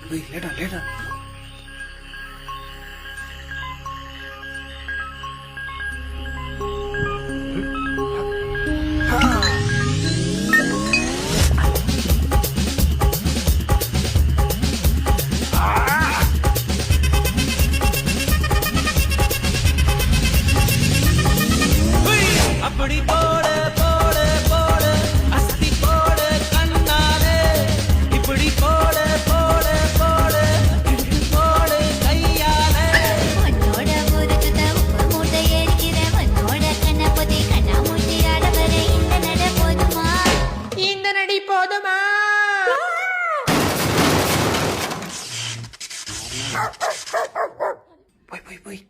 போய் லேட்டா லேட்டா. அப்படி போட போட போட அஸ்தி போட கண்ணாலே இப்படி போட போட போட இழுத்து போட கையாலே உன்னோட ஊருக்கு உப்பு மூட்டை ஏறிக்கிறேன் உன்னோட கண்ண பொதி கண்ணா மூட்டி ஆடவரை இந்த நட போதுமா இந்த நடி போதுமா? போய் போய் போய்